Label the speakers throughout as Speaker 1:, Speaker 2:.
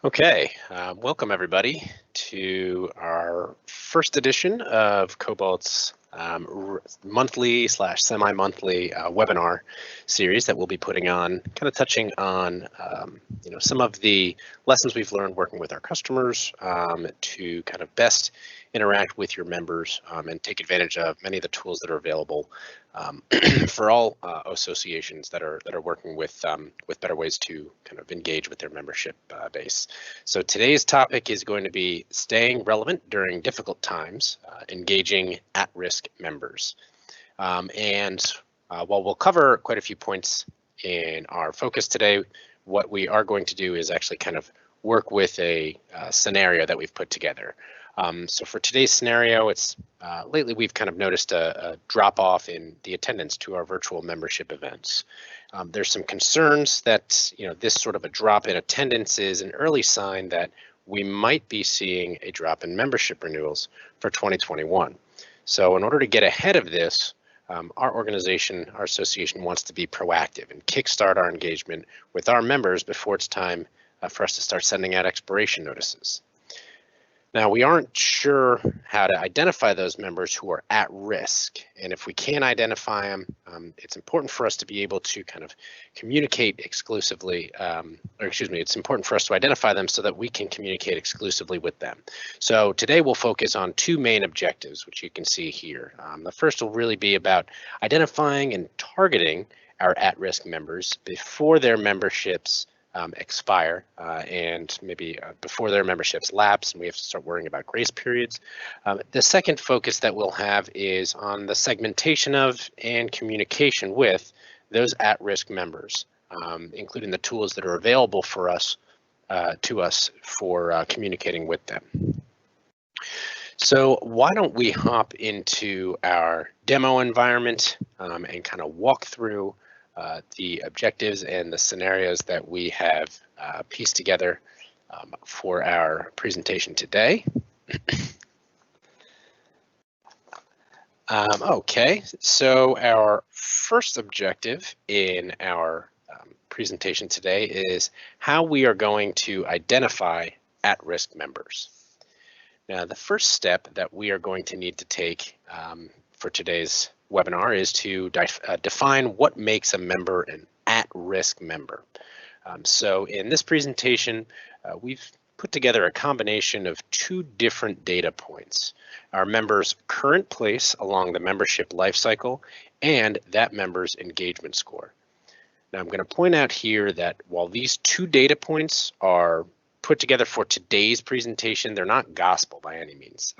Speaker 1: Okay, welcome everybody to our first edition of Cobalt's monthly slash semi-monthly webinar series that we'll be putting on, kind of touching on some of the lessons we've learned working with our customers to kind of best interact with your members and take advantage of many of the tools that are available for all associations that are working with better ways to kind of engage with their membership base. So today's topic is going to be staying relevant during difficult times, engaging at-risk members. And while we'll cover quite a few points in our focus today, what we are going to do is actually kind of work with a scenario that we've put together. So for today's scenario, it's lately we've kind of noticed a drop off in the attendance to our virtual membership events. There's some concerns that this sort of a drop in attendance is an early sign that we might be seeing a drop in membership renewals for 2021. So in order to get ahead of this, our organization, our association wants to be proactive and kickstart our engagement with our members before it's time for us to start sending out expiration notices. Now, we aren't sure how to identify those members who are at risk. And if we can't identify them, it's important for us to be able to kind of communicate exclusively, it's important for us to identify them so that we can communicate exclusively with them. So today we'll focus on two main objectives, which you can see here. The first will really be about identifying and targeting our at-risk members before their memberships expire and maybe before their memberships lapse and we have to start worrying about grace periods. The second focus that we'll have is on the segmentation of and communication with those at-risk members, including the tools that are available for us for communicating with them. So why don't we hop into our demo environment and kind of walk through the objectives and the scenarios that we have pieced together for our presentation today. Okay, so our first objective in our presentation today is how we are going to identify at-risk members. Now, the first step that we are going to need to take for today's webinar is to define what makes a member an at-risk member. So in this presentation, we've put together a combination of two different data points: our member's current place along the membership lifecycle and that member's engagement score. Now, I'm going to point out here that while these two data points are put together for today's presentation, they're not gospel by any means.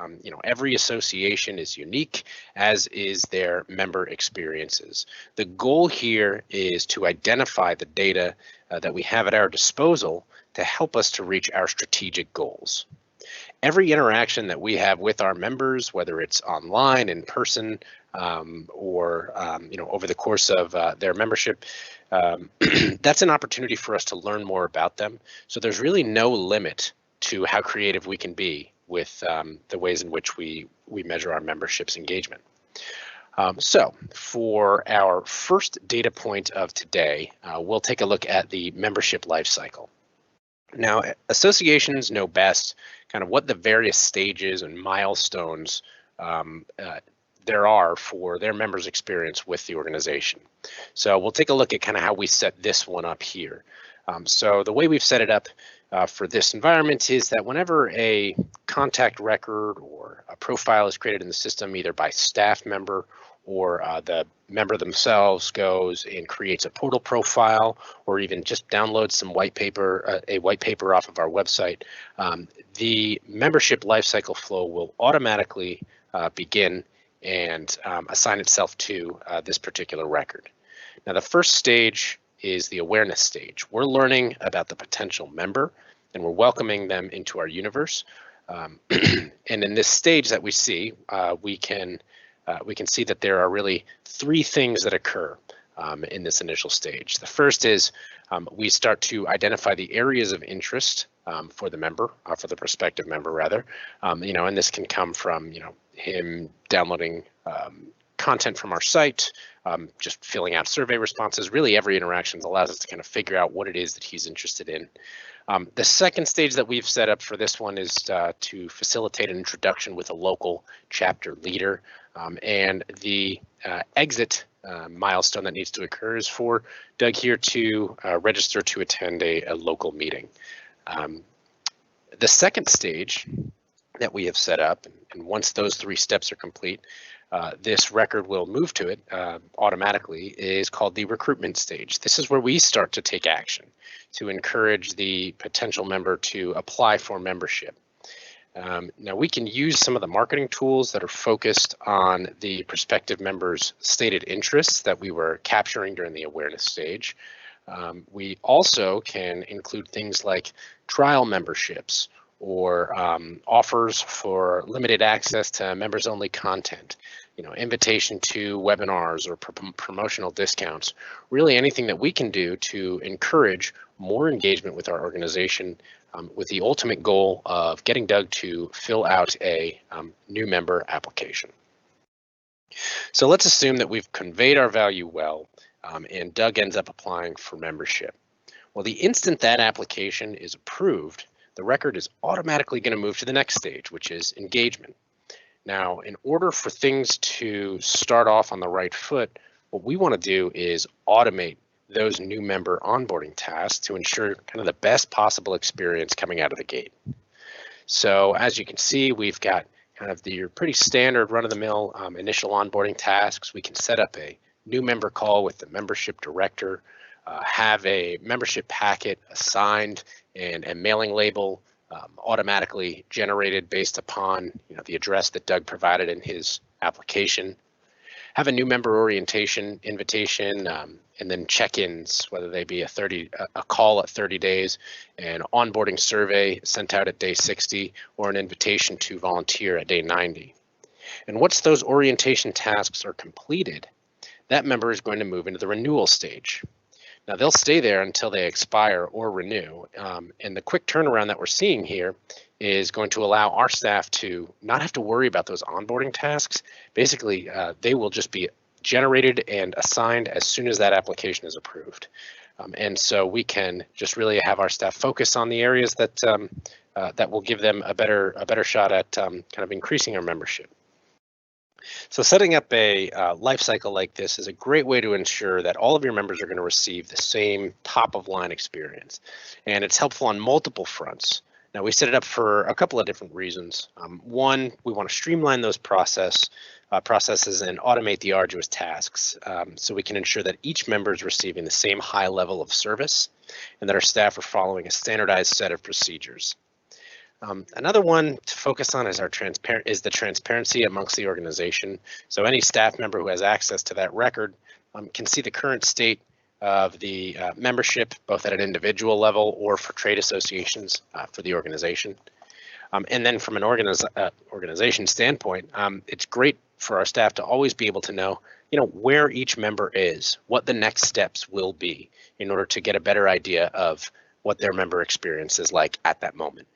Speaker 1: Every association is unique, as is their member experiences. The goal here is to identify the data that we have at our disposal to help us to reach our strategic goals. Every interaction that we have with our members, whether it's online, in person, or over the course of their membership, that's an opportunity for us to learn more about them. So there's really no limit to how creative we can be with the ways in which we measure our membership's engagement. So for our first data point of today, we'll take a look at the membership lifecycle. Now, associations know best kind of what the various stages and milestones there are for their members' experience with the organization. So we'll take a look at kind of how we set this one up here. So the way we've set it up for this environment is that whenever a contact record or a profile is created in the system, either by staff member or the member themselves goes and creates a portal profile, or even just downloads some white paper, a white paper off of our website, the membership lifecycle flow will automatically begin and assign itself to this particular record. Now, the first stage is the awareness stage. We're learning about the potential member and we're welcoming them into our universe. And in this stage that we see, we can see that there are really three things that occur in this initial stage. The first is we start to identify the areas of interest for the member, for the prospective member rather, and this can come from him downloading content from our site, just filling out survey responses. Really, every interaction allows us to kind of figure out what it is that he's interested in. The second stage that we've set up for this one is to facilitate an introduction with a local chapter leader. And the exit milestone that needs to occur is for Doug here to register to attend a local meeting. The second stage that we have set up, and once those 3 steps are complete, this record will move to it automatically, is called the recruitment stage. This is where we start to take action to encourage the potential member to apply for membership. Now we can use some of the marketing tools that are focused on the prospective member's stated interests that we were capturing during the awareness stage. We also can include things like trial memberships or offers for limited access to members only content, invitation to webinars or promotional discounts, really anything that we can do to encourage more engagement with our organization with the ultimate goal of getting Doug to fill out a new member application. So let's assume that we've conveyed our value well and Doug ends up applying for membership. Well, the instant that application is approved, the record is automatically going to move to the next stage, which is engagement. Now, in order for things to start off on the right foot, what we want to do is automate those new member onboarding tasks to ensure kind of the best possible experience coming out of the gate. So as you can see, we've got kind of your pretty standard run-of-the-mill initial onboarding tasks. We can set up a new member call with the membership director, have a membership packet assigned and a mailing label automatically generated based upon the address that Doug provided in his application. Have a new member orientation invitation and then check-ins, whether they be a call at 30 days, an onboarding survey sent out at day 60, or an invitation to volunteer at day 90. And once those orientation tasks are completed, that member is going to move into the renewal stage. Now they'll stay there until they expire or renew. And the quick turnaround that we're seeing here is going to allow our staff to not have to worry about those onboarding tasks. Basically, they will just be generated and assigned as soon as that application is approved. And so we can just really have our staff focus on the areas that that will give them a better shot at kind of increasing our membership. So setting up a life cycle like this is a great way to ensure that all of your members are going to receive the same top of line experience. And it's helpful on multiple fronts. Now we set it up for a couple of different reasons. One, we want to streamline those processes and automate the arduous tasks so we can ensure that each member is receiving the same high level of service and that our staff are following a standardized set of procedures. Another one to focus on is the transparency amongst the organization. So any staff member who has access to that record can see the current state of the membership, both at an individual level or for trade associations for the organization. And then from an organization standpoint, it's great for our staff to always be able to know, where each member is, what the next steps will be in order to get a better idea of what their member experience is like at that moment.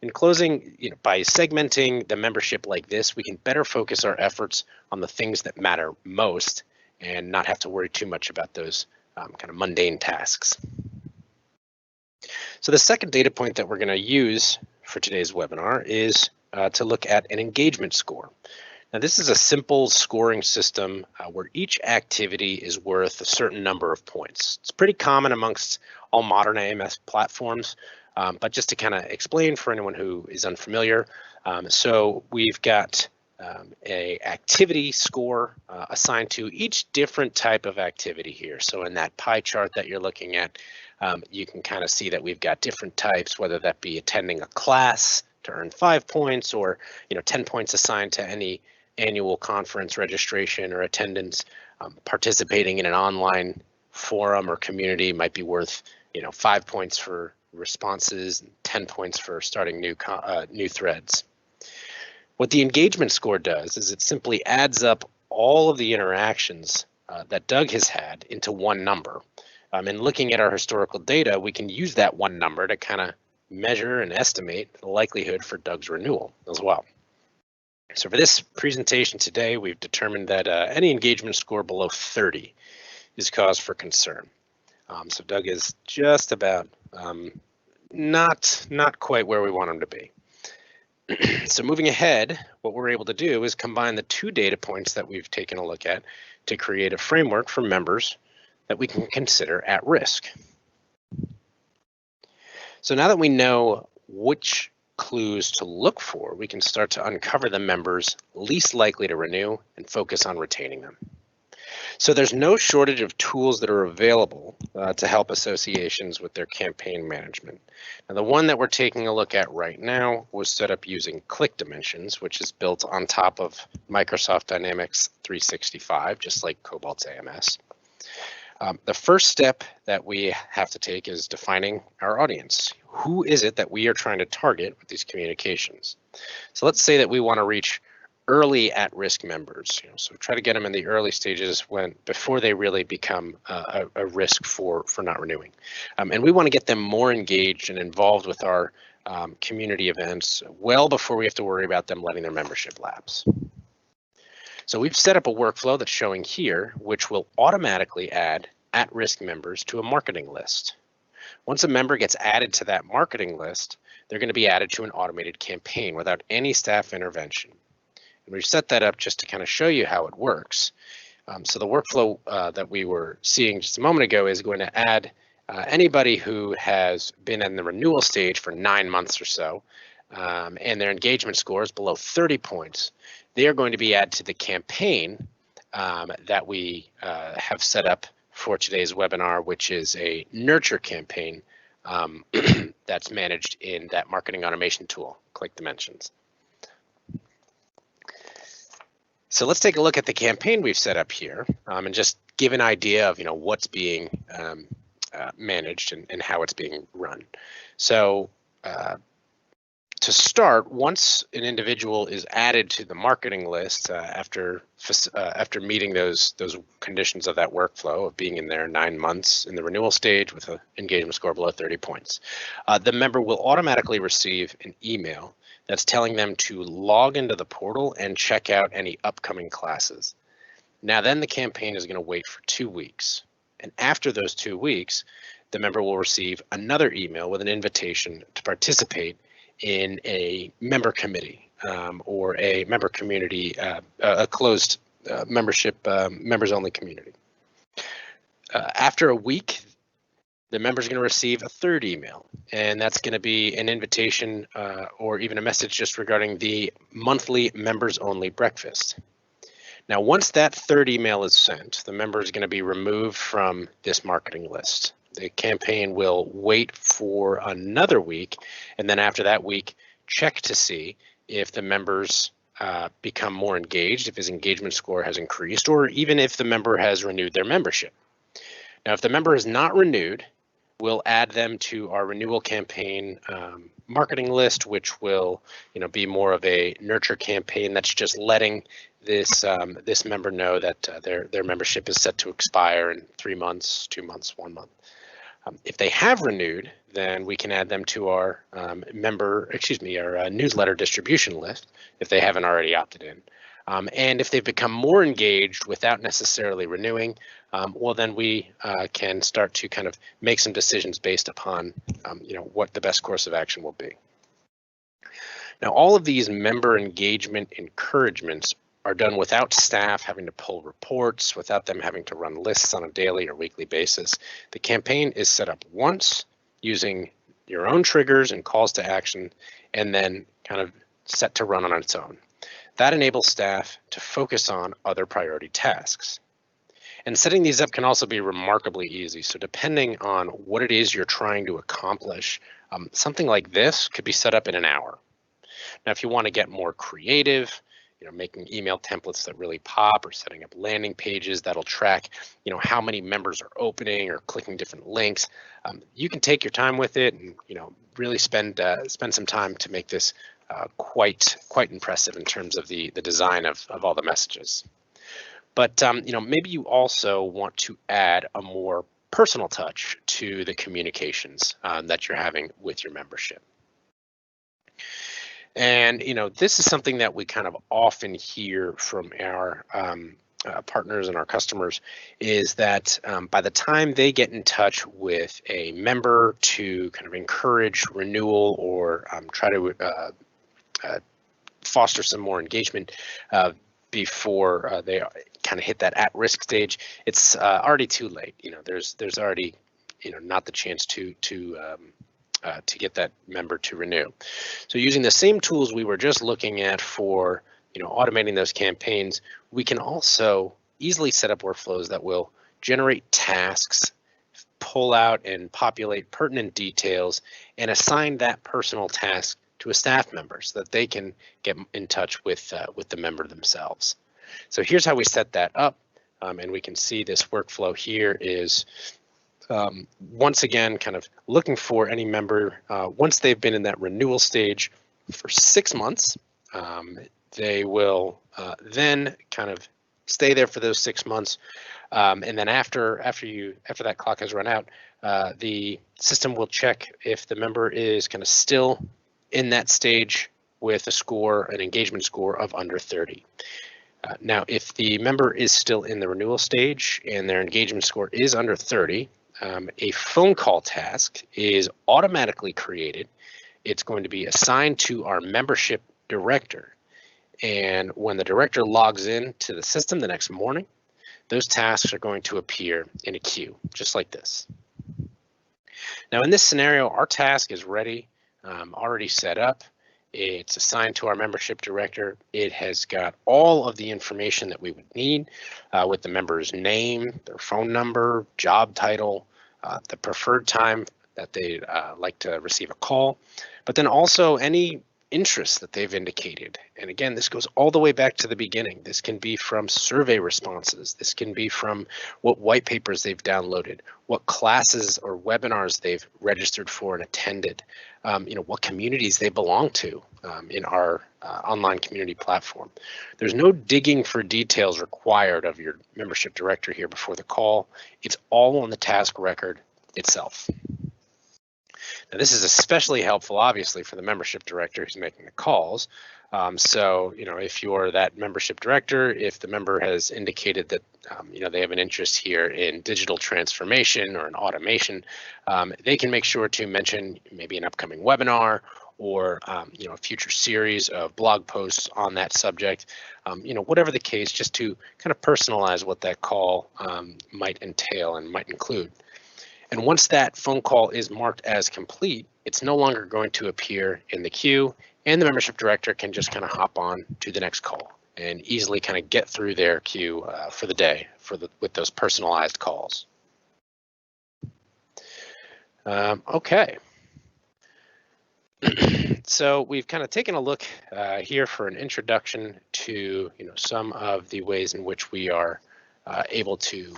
Speaker 1: In closing, by segmenting the membership like this, we can better focus our efforts on the things that matter most and not have to worry too much about those kind of mundane tasks. So the second data point that we're going to use for today's webinar is to look at an engagement score. Now this is a simple scoring system where each activity is worth a certain number of points. It's pretty common amongst all modern AMS platforms. But just to kind of explain for anyone who is unfamiliar, so we've got a activity score assigned to each different type of activity here. So in that pie chart that you're looking at, you can kind of see that we've got different types, whether that be attending a class to earn 5 points or 10 points assigned to any annual conference registration or attendance. Participating in an online forum or community might be worth 5 points for responses, 10 points for starting new threads. What the engagement score does is it simply adds up all of the interactions that Doug has had into one number. And looking at our historical data, we can use that one number to kind of measure and estimate the likelihood for Doug's renewal as well. So for this presentation today, we've determined that any engagement score below 30 is cause for concern. So Doug is just about not quite where we want him to be. So moving ahead, what we're able to do is combine the two data points that we've taken a look at to create a framework for members that we can consider at risk. So now that we know which clues to look for, we can start to uncover the members least likely to renew and focus on retaining them. So there's no shortage of tools that are available to help associations with their campaign management. Now, the one that we're taking a look at right now was set up using Click Dimensions, which is built on top of Microsoft Dynamics 365, just like Cobalt's AMS. The first step that we have to take is defining our audience. Who is it that we are trying to target with these communications? So let's say that we want to reach early at-risk members, so try to get them in the early stages before they really become a risk for not renewing. And we want to get them more engaged and involved with our community events well before we have to worry about them letting their membership lapse. So we've set up a workflow that's showing here, which will automatically add at-risk members to a marketing list. Once a member gets added to that marketing list, they're going to be added to an automated campaign without any staff intervention. And we've set that up just to kind of show you how it works. So the workflow that we were seeing just a moment ago is going to add anybody who has been in the renewal stage for 9 months or so, and their engagement score is below 30 points. They are going to be added to the campaign that we have set up for today's webinar, which is a nurture campaign that's managed in that marketing automation tool, Click Dimensions. So let's take a look at the campaign we've set up here and just give an idea of what's being managed and how it's being run. So to start, once an individual is added to the marketing list after meeting those conditions of that workflow of being in there 9 months in the renewal stage with an engagement score below 30 points, the member will automatically receive an email that's telling them to log into the portal and check out any upcoming classes. Now then the campaign is going to wait for 2 weeks. And after those 2 weeks, the member will receive another email with an invitation to participate in a member committee or a member community, a closed membership, members only community. After a week, the member's going to receive a third email, and that's going to be an invitation or even a message just regarding the monthly members only breakfast. Now, once that third email is sent, the member is going to be removed from this marketing list. The campaign will wait for another week, and then after that week, check to see if the members become more engaged, if his engagement score has increased, or even if the member has renewed their membership. Now, if the member is not renewed, we'll add them to our renewal campaign marketing list, which will be more of a nurture campaign that's just letting this this member know that their membership is set to expire in 3 months, 2 months, 1 month. If they have renewed, then we can add them to our our newsletter distribution list if they haven't already opted in. And if they've become more engaged without necessarily renewing, well, then we can start to kind of make some decisions based upon what the best course of action will be. Now, all of these member engagement encouragements are done without staff having to pull reports, without them having to run lists on a daily or weekly basis. The campaign is set up once using your own triggers and calls to action, and then kind of set to run on its own. That enables staff to focus on other priority tasks. And setting these up can also be remarkably easy. So depending on what it is you're trying to accomplish, something like this could be set up in an hour. Now, if you want to get more creative, making email templates that really pop, or setting up landing pages that'll track, how many members are opening or clicking different links, you can take your time with it and, really spend some time to make this quite impressive in terms of the design of all the messages. But maybe you also want to add a more personal touch to the communications that you're having with your membership. And this is something that we kind of often hear from our partners and our customers, is that by the time they get in touch with a member to kind of encourage renewal or try to foster some more engagement before they kind of hit that at-risk stage, it's already too late. There's already not the chance to get that member to renew. So using the same tools we were just looking at for automating those campaigns, we can also easily set up workflows that will generate tasks, pull out and populate pertinent details, and assign that personal task to a staff member so that they can get in touch with the member themselves. So here's how we set that up, and we can see this workflow here is once again kind of looking for any member once they've been in that renewal stage for 6 months. They will then kind of stay there for those 6 months, and then after that clock has run out, the system will check if the member is kind of still in that stage with an engagement score of under 30. Now, if the member is still in the renewal stage and their engagement score is under 30, a phone call task is automatically created. It's going to be assigned to our membership director. And when the director logs in to the system the next morning, those tasks are going to appear in a queue, just like this. Now, in this scenario, our task is ready, already set up. It's assigned to our membership director. It has got all of the information that we would need with the member's name, their phone number, job title, the preferred time that they'd like to receive a call, but then also any interest that they've indicated. And again, this goes all the way back to the beginning. This can be from survey responses. This can be from what white papers they've downloaded, what classes or webinars they've registered for and attended, what communities they belong to in our online community platform. There's no digging for details required of your membership director here before the call. It's all on the task record itself. Now, this is especially helpful, obviously, for the membership director who's making the calls. So, if you're that membership director, if the member has indicated that, they have an interest here in digital transformation or an automation, they can make sure to mention maybe an upcoming webinar or, a future series of blog posts on that subject, whatever the case, just to kind of personalize what that call might entail and might include. And once that phone call is marked as complete, it's no longer going to appear in the queue, and the membership director can just kind of hop on to the next call and easily kind of get through their queue for the day with those personalized calls. Okay. So we've kind of taken a look here for an introduction to some of the ways in which we are able to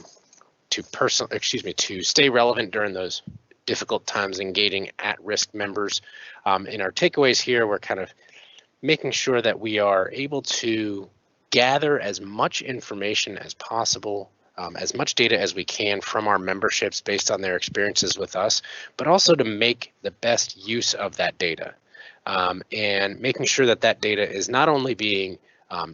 Speaker 1: stay relevant during those difficult times engaging at-risk members. In our takeaways here, we're kind of making sure that we are able to gather as much information as possible, as much data as we can from our memberships based on their experiences with us, but also to make the best use of that data, and making sure that that data is not only being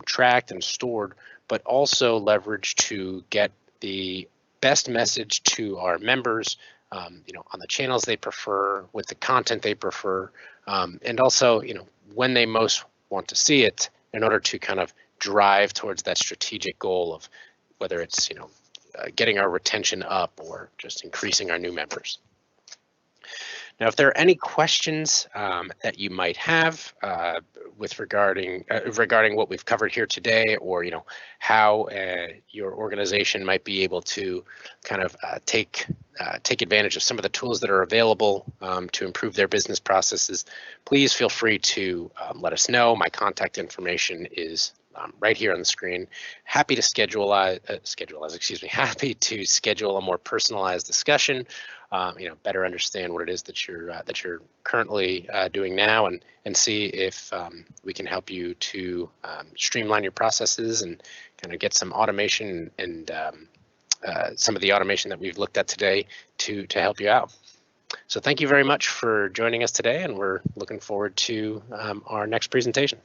Speaker 1: tracked and stored, but also leveraged to get the best message to our members, on the channels they prefer, with the content they prefer, and also, when they most want to see it, in order to kind of drive towards that strategic goal of whether it's, getting our retention up or just increasing our new members. Now, if there are any questions that you might have regarding what we've covered here today, or how your organization might be able to kind of take advantage of some of the tools that are available to improve their business processes, please feel free to let us know. My contact information is right here on the screen. Happy to schedule a more personalized discussion. Better understand what it is that you're currently doing now, and see if we can help you to streamline your processes and kind of get some automation and some of the automation that we've looked at today to help you out. So thank you very much for joining us today, and we're looking forward to our next presentation.